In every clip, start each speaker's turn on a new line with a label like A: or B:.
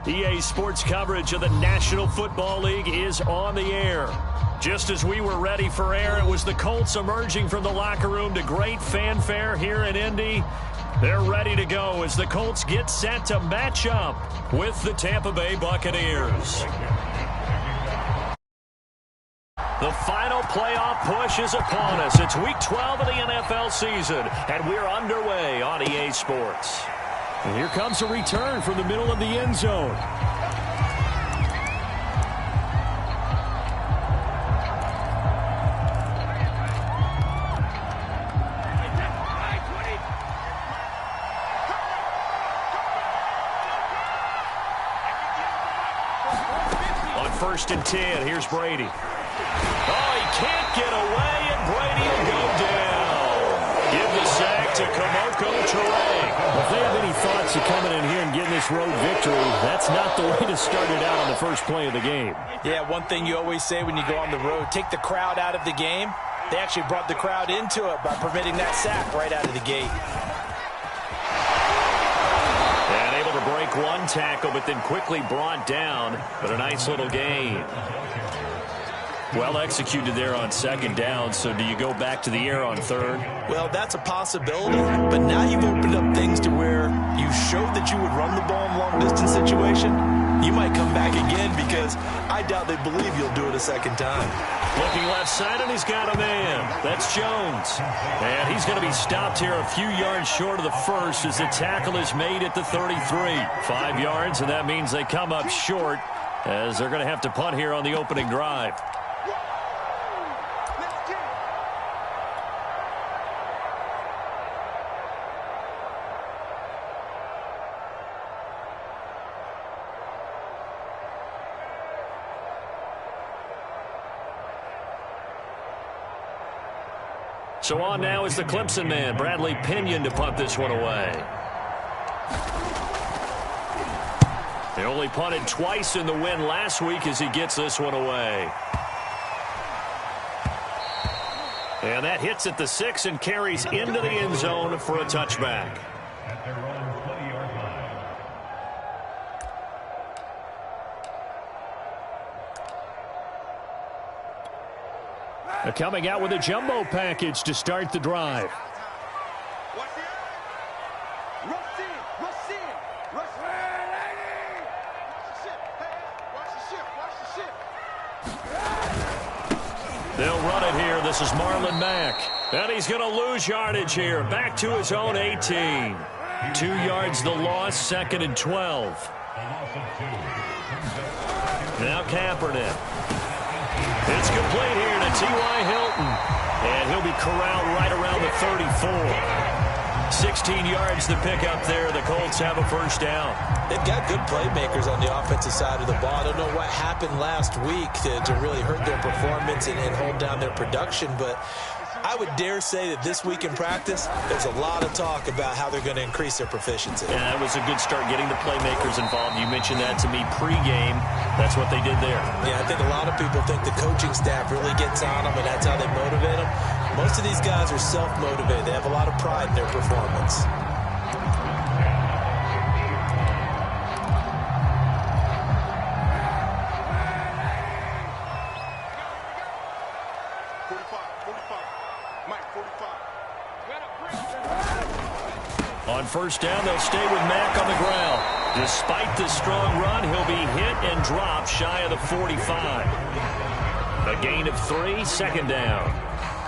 A: EA Sports coverage of the National Football League is on the air. Just as we were ready for air, it was the Colts emerging from the locker room to great fanfare here in Indy. They're ready to go as the Colts get set to match up with the Tampa Bay Buccaneers. The final playoff push is upon us. It's Week 12 of the NFL season, and we're underway on EA Sports. And here comes a return from the middle of the end zone. On 1st and 10, here's Brady. Oh, he can't get away, and Brady will go down. Give the sack to Kamoko Toure.
B: If they have any thoughts of coming in here and getting this road victory, that's not the way to start it out on the first play of the game.
C: Yeah, one thing you always say when you go on the road, take the crowd out of the game. They actually brought the crowd into it by permitting that sack right out of the gate.
A: And able to break one tackle, but then quickly brought down. But a nice little gain. Well executed there on 2nd down, so do you go back to the air on 3rd?
C: Well, that's a possibility, but now you've opened up things to where you showed that you would run the ball in a long-distance situation. You might come back again because I doubt they believe you'll do it a 2nd time.
A: Looking left side, and he's got a man. That's Jones. And he's going to be stopped here a few yards short of the first as the tackle is made at the 33. 5 yards, and that means they come up short as they're going to have to punt here on the opening drive. So on now is the Clemson man, Bradley Pinion, to punt this one away. They only punted twice in the win last week as he gets this one away. And that hits at the 6 and carries into the end zone for a touchback. Coming out with a jumbo package to start the drive. They'll run it here. This is Marlon Mack. And he's going to lose yardage here. Back to his own 18. 2 yards the loss, 2nd and 12. Now Kaepernick. It's complete here to T.Y. Hilton. And he'll be corralled right around the 34. 16 yards to pick up there. The Colts have a first down.
C: They've got good playmakers on the offensive side of the ball. I don't know what happened last week to really hurt their performance and hold down their production, but I would dare say that this week in practice, there's a lot of talk about how they're going to increase their proficiency.
A: Yeah, that was a good start getting the playmakers involved. You mentioned that to me pregame. That's what they did there.
C: Yeah, I think a lot of people think the coaching staff really gets on them, and that's how they motivate them. Most of these guys are self-motivated. They have a lot of pride in their performance.
A: On first down, they'll stay with Mack on the ground. Despite the strong run, he'll be hit and dropped shy of the 45. A gain of 3, 2nd down.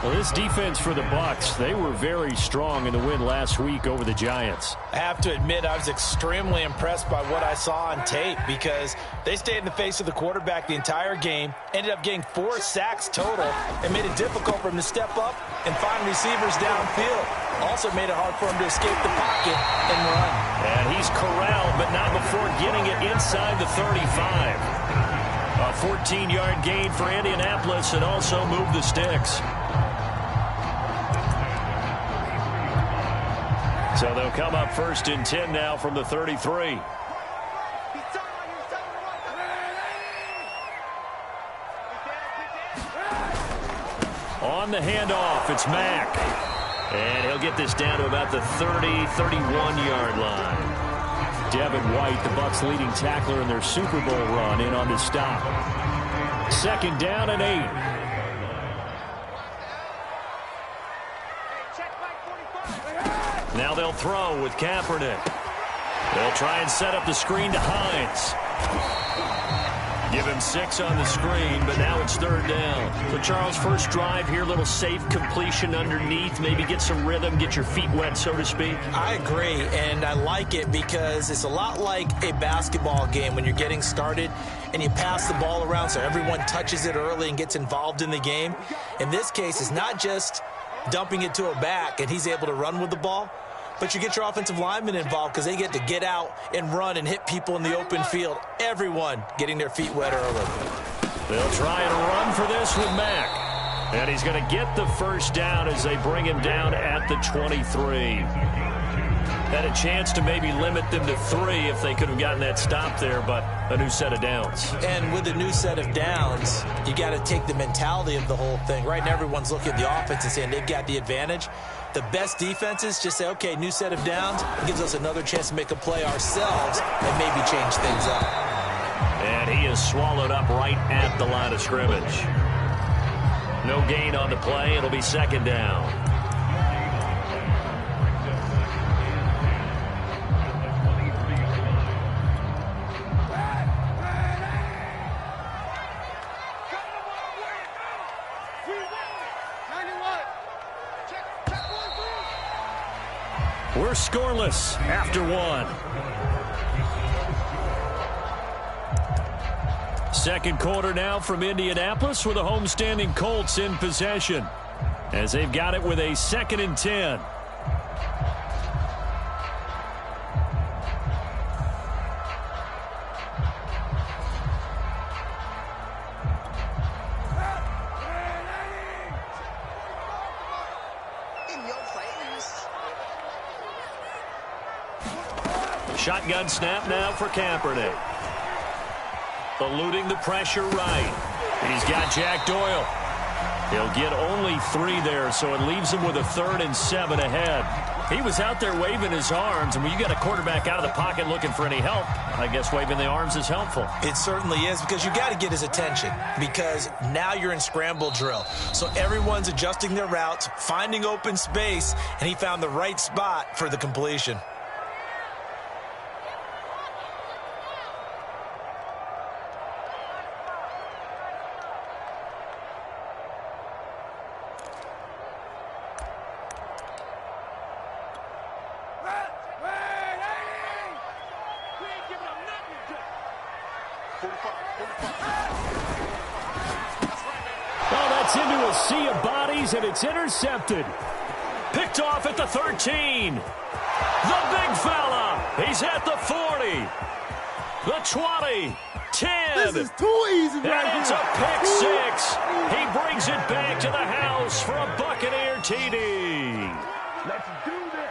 B: Well, this defense for the Bucs, they were very strong in the win last week over the Giants.
C: I have to admit, I was extremely impressed by what I saw on tape because they stayed in the face of the quarterback the entire game, ended up getting 4 sacks total, and made it difficult for him to step up and find receivers downfield. Also made it hard for him to escape the pocket and run.
A: And he's corralled, but not before getting it inside the 35. A 14-yard gain for Indianapolis and also moved the sticks. So they'll come up 1st and 10 now from the 33. On the handoff, it's Mack. And he'll get this down to about the 30, 31-yard line. Devin White, the Bucs' leading tackler in their Super Bowl run, in on the stop. 2nd down and 8. Now they'll throw with Kaepernick. They'll try and set up the screen to Hines. Give him 6 on the screen, but now it's 3rd down. So, Charles, first drive here, little safe completion underneath, maybe get some rhythm, get your feet wet, so to speak.
C: I agree, and I like it because it's a lot like a basketball game when you're getting started and you pass the ball around so everyone touches it early and gets involved in the game. In this case, it's not just dumping it to a back and he's able to run with the ball, but you get your offensive linemen involved because they get to get out and run and hit people in the open field. Everyone getting their feet wet early.
A: They'll try and run for this with Mack. And he's going to get the first down as they bring him down at the 23. Had a chance to maybe limit them to 3 if they could have gotten that stop there, but a new set of downs.
C: And with a new set of downs, you got to take the mentality of the whole thing. Right now, everyone's looking at the offense and saying they've got the advantage. The best defenses just say, okay, new set of downs. It gives us another chance to make a play ourselves and maybe change things up.
A: And he is swallowed up right at the line of scrimmage. No gain on the play. It'll be 2nd down. We're scoreless after 1. Second quarter now from Indianapolis with the homestanding Colts in possession as they've got it with a 2nd and 10. Shotgun snap now for Kaepernick. Eluding the pressure right. He's got Jack Doyle. He'll get only 3 there, so it leaves him with a 3rd and 7 ahead. He was out there waving his arms, and when you got a quarterback out of the pocket looking for any help, I guess waving the arms is helpful.
C: It certainly is, because you got to get his attention, because now you're in scramble drill. So everyone's adjusting their routes, finding open space, and he found the right spot for the completion.
A: Oh, that's into a sea of bodies, and it's intercepted. Picked off at the 13. The big fella. He's at the 40. The 20. 10.
D: This is too easy right
A: And it's
D: here.
A: a pick 6. He brings it back to the house for a Buccaneer TD.
D: Let's do this.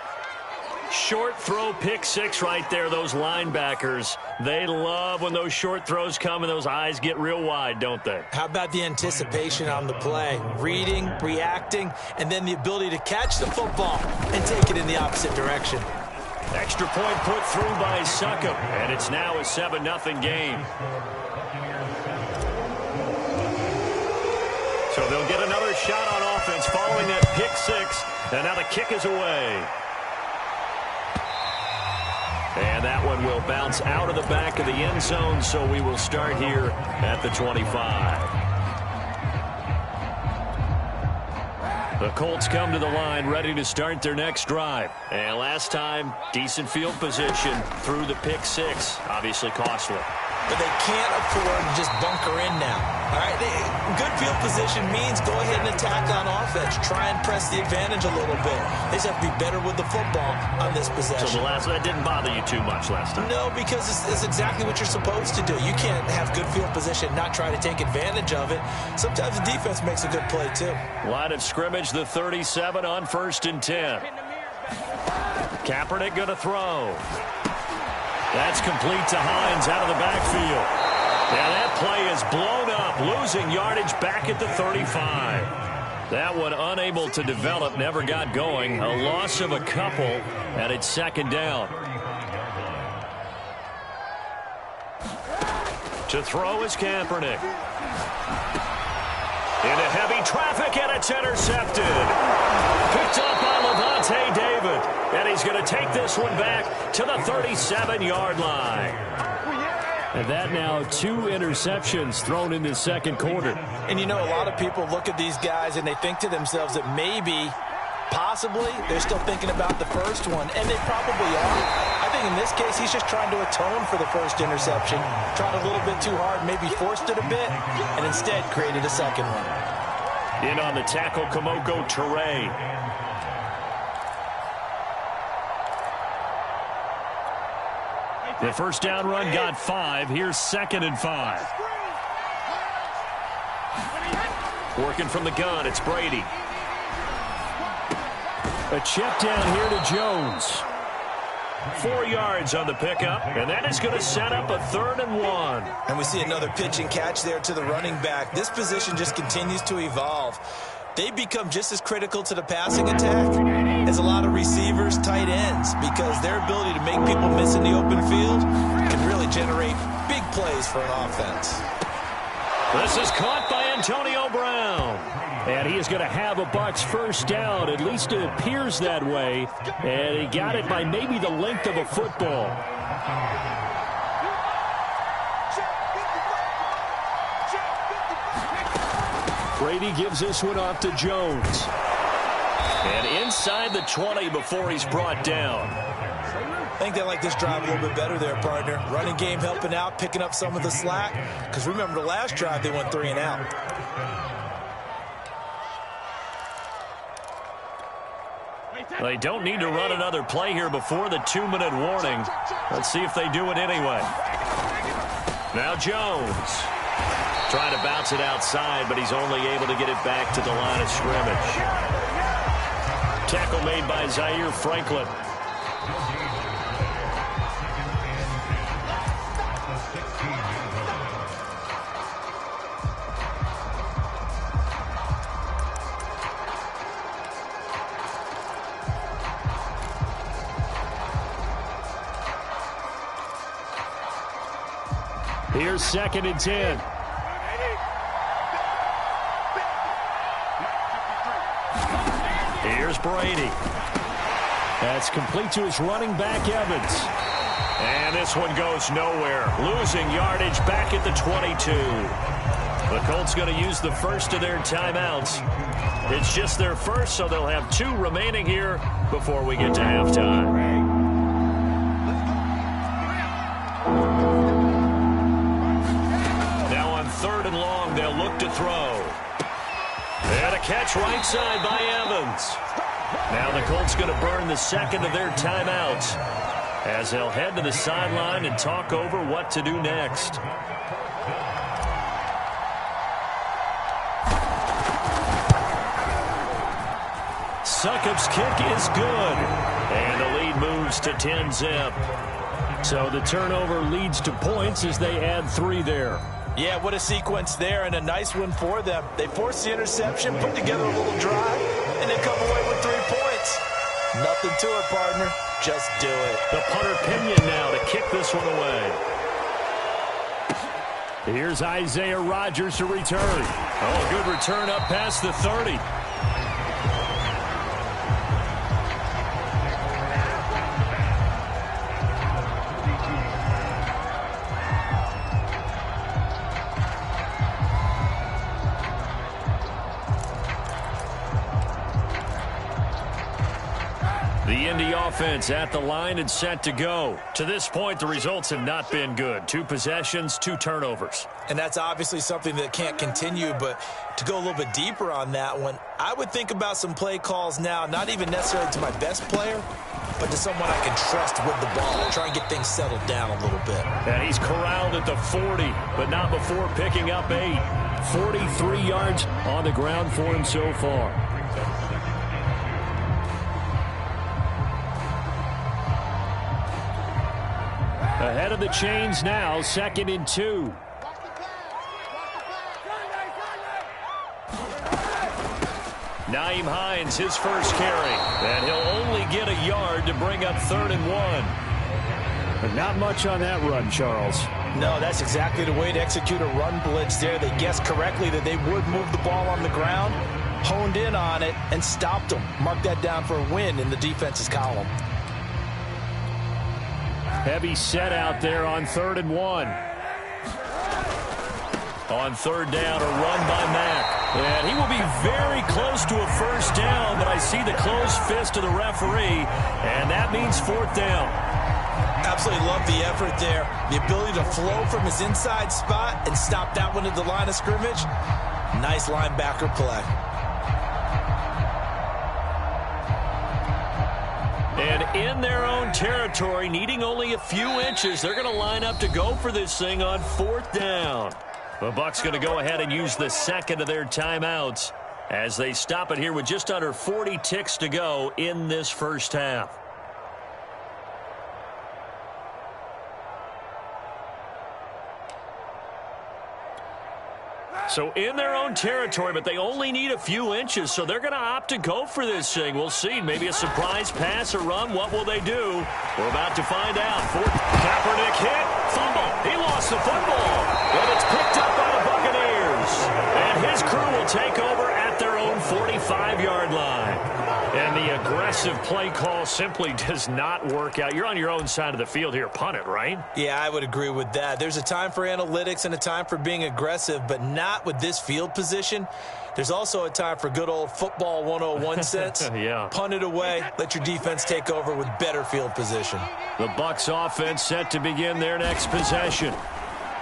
A: Short throw pick 6 right there. Those linebackers, they love when those short throws come and those eyes get real wide, don't they?
C: How about the anticipation on the play? Reading, reacting, and then the ability to catch the football and take it in the opposite direction.
A: Extra point put through by Succop, and it's now a 7-0 game. So they'll get another shot on offense following that pick 6, and now the kick is away. And that one will bounce out of the back of the end zone, so we will start here at the 25. The Colts come to the line ready to start their next drive. And last time, decent field position through the pick 6. Obviously costly.
C: But they can't afford to just bunker in now. All right, good field position means go ahead and attack on offense. Try and press the advantage a little bit. They just have to be better with the football on this possession.
A: So that didn't bother you too much last time?
C: No, because it's exactly what you're supposed to do. You can't have good field position and not try to take advantage of it. Sometimes the defense makes a good play, too.
A: Line of scrimmage, the 37 on 1st and 10. Kaepernick going to throw. That's complete to Hines out of the backfield. Now that play is blown up, losing yardage back at the 35. That one unable to develop, never got going. A loss of a couple, and it's second down. To throw is Kaepernick. Into heavy traffic, and it's intercepted. Picked up by Levante David. And he's going to take this one back to the 37-yard line.
B: And that now 2 interceptions thrown in the second quarter.
C: And you know, a lot of people look at these guys and they think to themselves that maybe, possibly, they're still thinking about the first one. And they probably are. I think in this case, he's just trying to atone for the first interception. Tried a little bit too hard, maybe forced it a bit, and instead created a second one.
A: In on the tackle, Kamoko Toure. The first down run got 5. Here's 2nd and 5. Working from the gun, it's Brady.
B: A check down here to Jones.
A: 4 yards on the pickup, and that is going to set up a 3rd and 1.
C: And we see another pitch and catch there to the running back. This position just continues to evolve. They become just as critical to the passing attack as a lot of receivers, tight ends, because their ability to make people miss in the open field can really generate big plays for an offense.
A: This is caught by Antonio Brown.
B: And he is going to have a Bucs first down. At least it appears that way. And he got it by maybe the length of a football. Brady gives this one off to Jones.
A: And inside the 20 before he's brought down.
C: I think they like this drive a little bit better there, partner. Running game helping out, picking up some of the slack. Because remember, the last drive, they went 3 and out.
A: They don't need to run another play here before the 2-minute warning. Let's see if they do it anyway. Now Jones. Trying to bounce it outside, but he's only able to get it back to the line of scrimmage. Tackle made by Zaire Franklin.
B: Here's 2nd and 10.
A: Here's Brady.
B: That's complete to his running back, Evans.
A: And this one goes nowhere. Losing yardage back at the 22. The Colts going to use the first of their timeouts. It's just their first, so they'll have 2 remaining here before we get to halftime. Now on 3rd and long, they'll look to throw. And a catch right side by Evans. Now the Colts going to burn the second of their timeouts as they'll head to the sideline and talk over what to do next. Succop's kick is good. And the lead moves to 10-zip.
B: So the turnover leads to points as they add 3 there.
C: Yeah, what a sequence there, and a nice one for them. They force the interception, put together a little drive, and then come away with 3 points. Nothing to it, partner. Just do it.
A: The punter Pinion now to kick this one away.
B: Here's Isaiah Rodgers to return.
A: Oh, good return up past the 30. The Indy offense at the line and set to go. To this point, the results have not been good. 2 possessions, 2 turnovers.
C: And that's obviously something that can't continue, but to go a little bit deeper on that one, I would think about some play calls now, not even necessarily to my best player, but to someone I can trust with the ball, try and get things settled down a little bit.
A: And he's corralled at the 40, but not before picking up 8.
B: 43 yards on the ground for him so far. Ahead of the chains now, 2nd and 2.
A: Nyheim Hines, his first carry. And he'll only get a yard to bring up 3rd and 1.
B: But not much on that run, Charles.
C: No, that's exactly the way to execute a run blitz there. They guessed correctly that they would move the ball on the ground, honed in on it, and stopped them. Mark that down for a win in the defense's column.
B: Heavy set out there on 3rd and 1.
A: On 3rd down, a run by Mack. And he will be very close to a first down, but I see the closed fist of the referee, and that means 4th down.
C: Absolutely love the effort there. The ability to flow from his inside spot and stop that one at the line of scrimmage. Nice linebacker play.
A: And in their own territory, needing only a few inches, they're going to line up to go for this thing on 4th down. The Bucs going to go ahead and use the second of their timeouts as they stop it here with just under 40 ticks to go in this first half. So in their own territory, but they only need a few inches, so they're going to opt to go for this thing. We'll see. Maybe a surprise pass or run. What will they do? We're about to find out. Kaepernick hit. Fumble. He lost the football. And it's picked up by the Buccaneers. And his crew will take over at their own 45-yard line. And the aggressive play call simply does not work out. You're on your own side of the field here. Punt it, right?
C: Yeah, I would agree with that. There's a time for analytics and a time for being aggressive, but not with this field position. There's also a time for good old football 101 sense.
A: Yeah.
C: Punt it away. Let your defense take over with better field position.
A: The Bucs offense set to begin their next possession.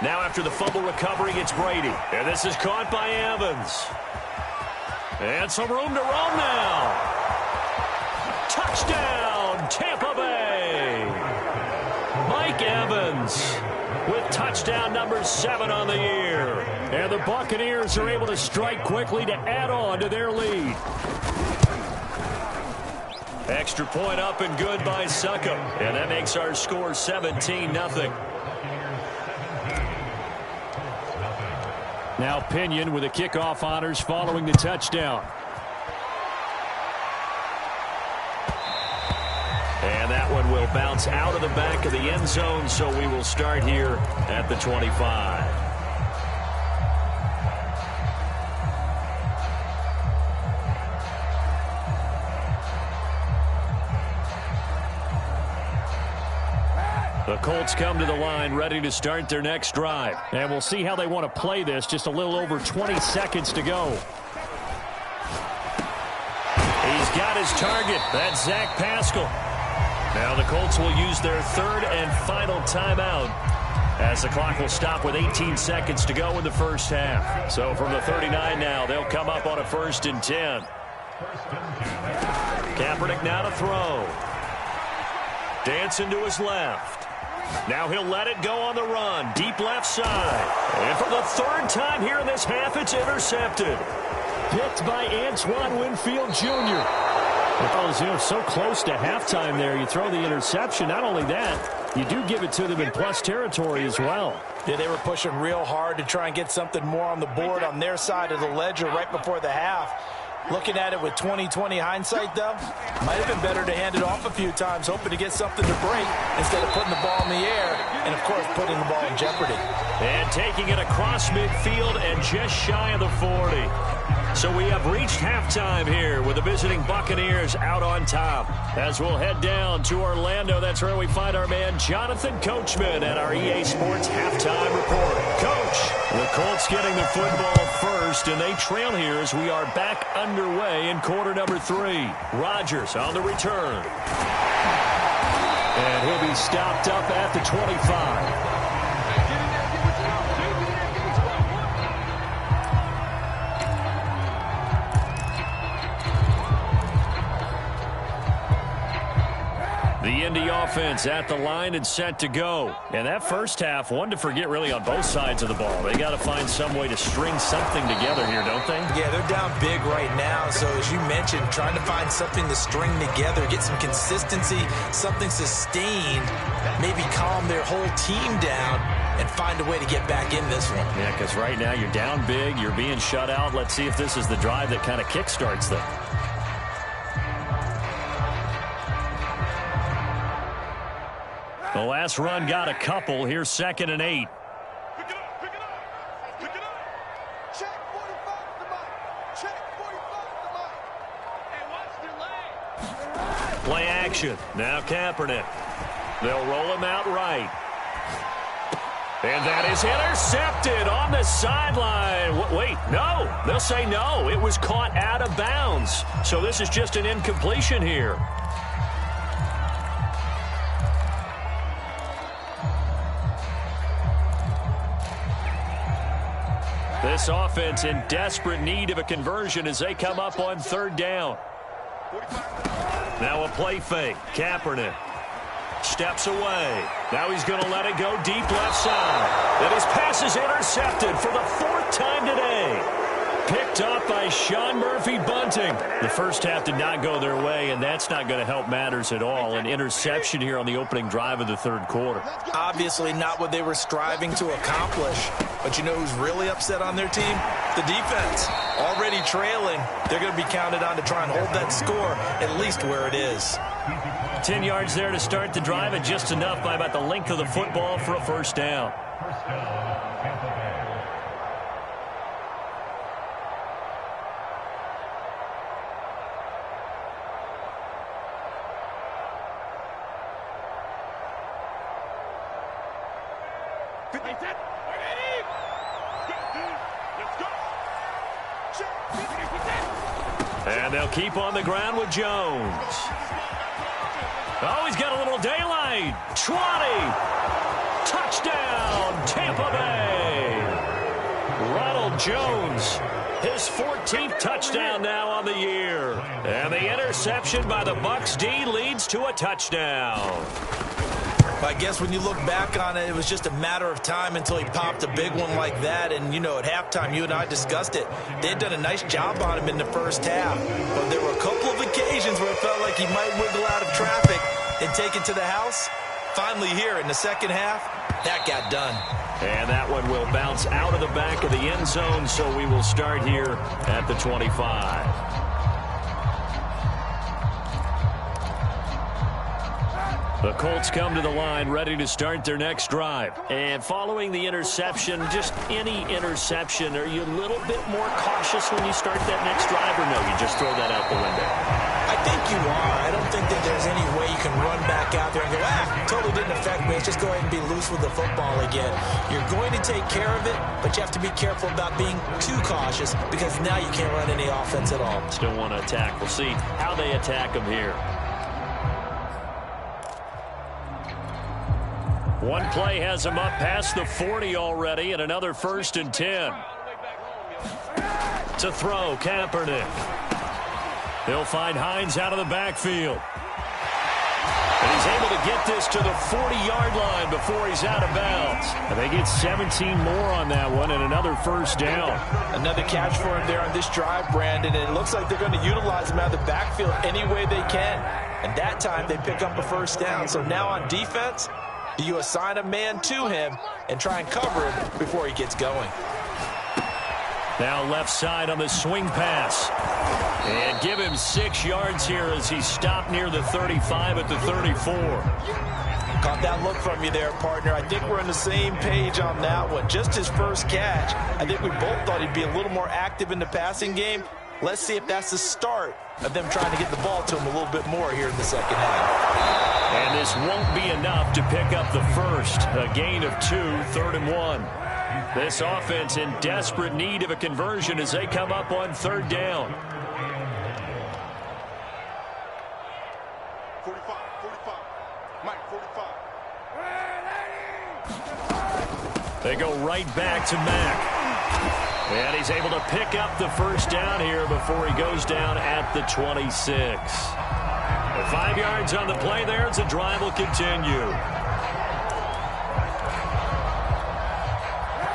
A: Now after the fumble recovery, it's Brady. And this is caught by Evans. And some room to roam now. Touchdown, Tampa Bay. Mike Evans with touchdown number 7 on the year.
B: And the Buccaneers are able to strike quickly to add on to their lead.
A: Extra point up and good by Succop. And that makes our score 17-0.
B: Now Pinion with the kickoff honors following the touchdown.
A: And that one will bounce out of the back of the end zone, so we will start here at the 25. The Colts come to the line ready to start their next drive.
B: And we'll see how they want to play this. Just a little over 20 seconds to go.
A: He's got his target. That's Zach Pascal. Now the Colts will use their 3rd and final timeout as the clock will stop with 18 seconds to go in the first half. So from the 39 now, they'll come up on a 1st and 10. Kaepernick now to throw. Dancing to his left. Now he'll let it go on the run. Deep left side. And for the 3rd time here in this half, it's intercepted.
B: Picked by Antoine Winfield Jr. Well, so close to halftime there. You throw the interception. Not only that, you do give it to them in plus territory as well.
C: Yeah, they were pushing real hard to try and get something more on the board on their side of the ledger right before the half. Looking at it with 20/20 hindsight, though, might have been better to hand it off a few times, hoping to get something to break instead of putting the ball in the air and, of course, putting the ball in jeopardy.
A: And taking it across midfield and just shy of the 40. So we have reached halftime here with the visiting Buccaneers out on top. As we'll head down to Orlando, that's where we find our man Jonathan Coachman at our EA Sports Halftime Report. Coach, the Colts getting the football first, and they trail here as we are back underway in quarter number 3. Rodgers on the return.
B: And he'll be stopped up at the 25.
A: The Indy offense at the line and set to go. And that first half, one to forget really on both sides of the ball. They got to find some way to string something together here, don't they?
C: Yeah, they're down big right now. So as you mentioned, trying to find something to string together, get some consistency, something sustained, maybe calm their whole team down and find a way to get back in this one.
A: Yeah, because right now you're down big. You're being shut out. Let's see if this is the drive that kind of kickstarts them. The last run got a couple. Here's 2nd and 8.
D: Pick it up, pick it up, pick it up. Check 45 to the mic. Check 45 to the mic. Hey, watch the leg.
A: Play action. Now Kaepernick. They'll roll him out right. And that is intercepted on the sideline. Wait, no. They'll say no. It was caught out of bounds. So this is just an incompletion here. This offense in desperate need of a conversion as they come up on 3rd down. Now a play fake. Kaepernick steps away. Now he's going to let it go deep left side. And his pass is intercepted for the 4th time today. Picked up by Sean Murphy-Bunting. The first half did not go their way, and that's not going to help matters at all. An interception here on the opening drive of the 3rd quarter.
C: Obviously not what they were striving to accomplish. But you know who's really upset on their team? The defense. Already trailing. They're going to be counted on to try and hold that score at least where it is.
A: 10 yards there to start the drive, and just enough by about the length of the football for a 1st down. And they'll keep on the ground with Jones. Oh, he's got a little daylight. 20. Touchdown, Tampa Bay. Ronald Jones, his 14th touchdown now on the year. And the interception by the Bucs D leads to a touchdown.
C: I guess when you look back on it, it was just a matter of time until he popped a big one like that. And, you know, at halftime, you and I discussed it. They had done a nice job on him in the first half. But there were a couple of occasions where it felt like he might wiggle out of traffic and take it to the house. Finally here in the second half, that got done.
A: And that one will bounce out of the back of the end zone, so we will start here at the 25. The Colts come to the line ready to start their next drive. And following the interception, just any interception, are you a little bit more cautious when you start that next drive, or no, you just throw that out the window?
C: I think you are. I don't think that there's any way you can run back out there and go, totally didn't affect me. Let's just go ahead and be loose with the football again. You're going to take care of it, but you have to be careful about being too cautious because now you can't run any offense at all.
A: Still want to attack. We'll see how they attack them here. One play has him up past the 40 already, and another 1st and 10. To throw, Kaepernick. He'll find Hines out of the backfield. And he's able to get this to the 40-yard line before he's out of bounds. And they get 17 more on that one and another 1st down.
C: Another catch for him there on this drive, Brandon. And it looks like they're going to utilize him out of the backfield any way they can. And that time they pick up a 1st down. So now on defense, do you assign a man to him and try and cover him before he gets going?
A: Now left side on the swing pass. And give him 6 yards here as he stopped near the 35 at the 34.
C: Caught that look from you there, partner. I think we're on the same page on that one. Just his first catch. I think we both thought he'd be a little more active in the passing game. Let's see if that's the start of them trying to get the ball to him a little bit more here in the second half.
A: And this won't be enough to pick up the first. A gain of 2, 3rd and 1. This offense in desperate need of a conversion as they come up on 3rd down.
D: 45, 45. Mike, 45.
A: They go right back to Mack. And he's able to pick up the 1st down here before he goes down at the 26. 5 yards on the play there as the drive will continue.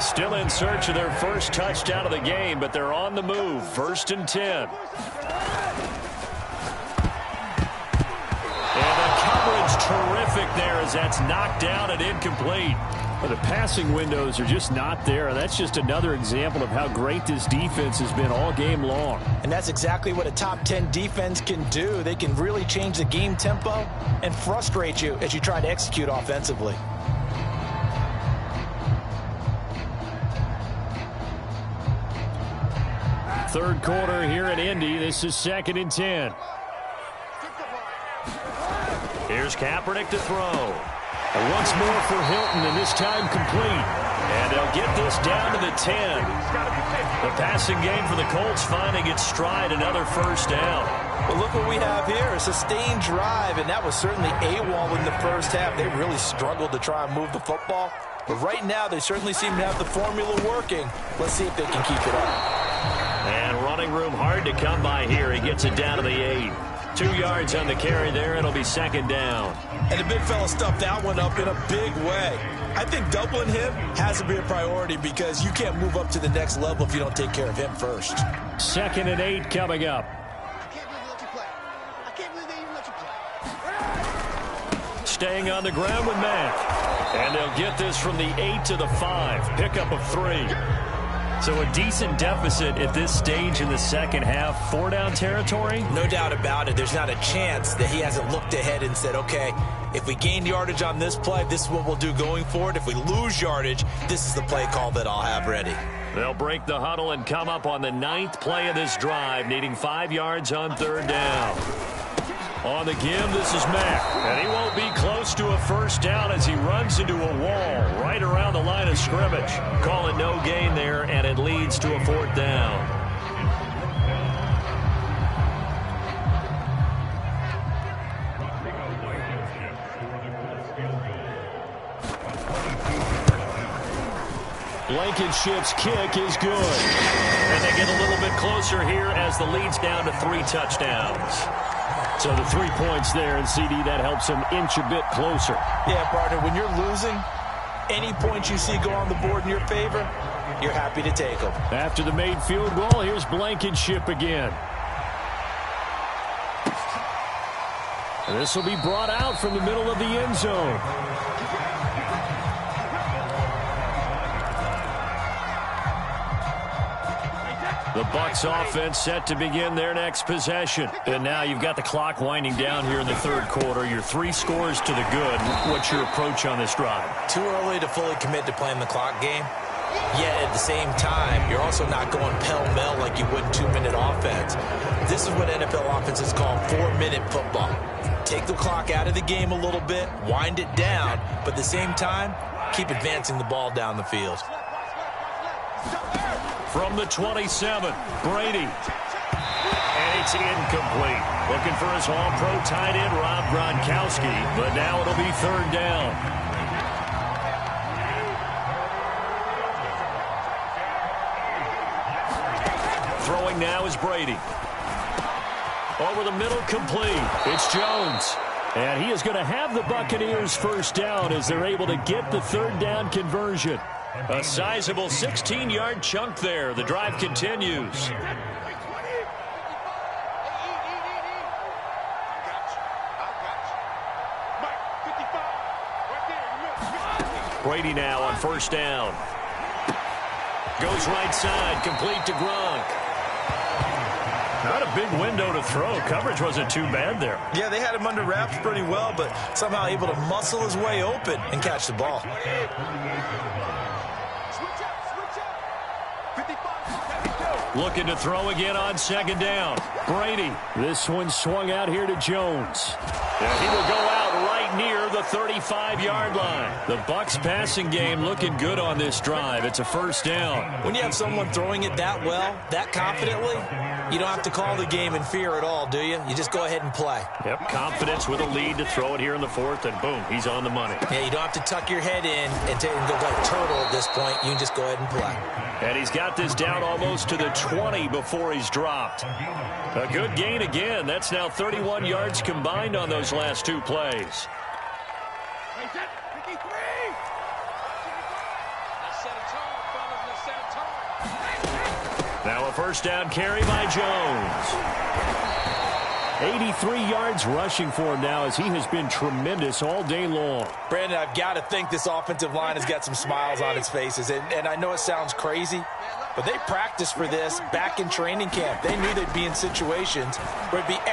A: Still in search of their first touchdown of the game, but they're on the move. 1st and 10. And the coverage terrific there as that's knocked down and incomplete.
B: Well, the passing windows are just not there. That's just another example of how great this defense has been all game long.
C: And that's exactly what a top 10 defense can do. They can really change the game tempo and frustrate you as you try to execute offensively.
B: Third quarter here in Indy. This is 2nd and 10.
A: Here's Kaepernick to throw. Once more for Hilton, and this time complete. And they'll get this down to the 10. The passing game for the Colts finding its stride, another first down.
C: Well, look what we have here, a sustained drive, and that was certainly AWOL in the first half. They really struggled to try and move the football. But right now, they certainly seem to have the formula working. Let's see if they can keep it up.
A: And running room hard to come by here. He gets it down to the 8. 2 yards on the carry there. It'll be 2nd down.
C: And the big fella stuffed that one up in a big way. I think doubling him has to be a priority because you can't move up to the next level if you don't take care of him first.
B: 2nd and 8 coming up.
D: I can't believe they let you play. I can't believe they even let you play.
A: Staying on the ground with Mack. And they'll get this from the 8 to the 5. Pickup of 3. So a decent deficit at this stage in the second half. 4-down territory?
C: No doubt about it. There's not a chance that he hasn't looked ahead and said, okay, if we gain yardage on this play, this is what we'll do going forward. If we lose yardage, this is the play call that I'll have ready.
A: They'll break the huddle and come up on the 9th play of this drive, needing 5 yards on 3rd down. On the give, this is Mack. And he won't be close to a first down as he runs into a wall right around the line of scrimmage. Calling no gain there, and it leads to a 4th down. Blankenship's kick is good. And they get a little bit closer here as the lead's down to 3 touchdowns.
B: So the 3 points there, and CD, that helps them inch a bit closer.
C: Yeah, partner, when you're losing, any points you see go on the board in your favor, you're happy to take them.
B: After the made field goal, here's Blankenship again. And this will be brought out from the middle of the end zone. The Bucs offense set to begin their next possession. And now you've got the clock winding down here in the third quarter. You're 3 scores to the good. What's your approach on this drive?
C: Too early to fully commit to playing the clock game. Yet at the same time, you're also not going pell-mell like you would in 2-minute offense. This is what NFL offenses call 4-minute football. Take the clock out of the game a little bit, wind it down, but at the same time, keep advancing the ball down the field.
A: From the 27, Brady. And it's incomplete. Looking for his all-pro tight end, Rob Gronkowski, but now it'll be 3rd down. Throwing now is Brady. Over the middle, complete. It's Jones. And he is going to have the Buccaneers first down as they're able to get the 3rd down conversion. A sizable 16-yard chunk there. The drive continues. Brady now on 1st down. Goes right side, complete to Gronk. Not a big window to throw. Coverage wasn't too bad there.
C: Yeah, they had him under wraps pretty well, but somehow able to muscle his way open and catch the ball.
A: Looking to throw again on 2nd down. Brady.
B: This one swung out here to Jones.
A: And he will go out right near the 35-yard line. The Bucs passing game looking good on this drive. It's a 1st down.
C: When you have someone throwing it that well, that confidently, you don't have to call the game in fear at all, do you? You just go ahead and play.
A: Yep, confidence with a lead to throw it here in the 4th, and boom, he's on the money.
C: Yeah, you don't have to tuck your head in and go like a turtle at this point. You can just go ahead and play.
A: And he's got this down almost to the 20 before he's dropped. A good gain again. That's now 31 yards combined on those last 2 plays. Now a 1st down carry by Jones. 83 yards rushing for him now as he has been tremendous all day long.
C: Brandon, I've got to think this offensive line has got some smiles on its faces. And I know it sounds crazy, but they practiced for this back in training camp. They knew they'd be in situations where it'd be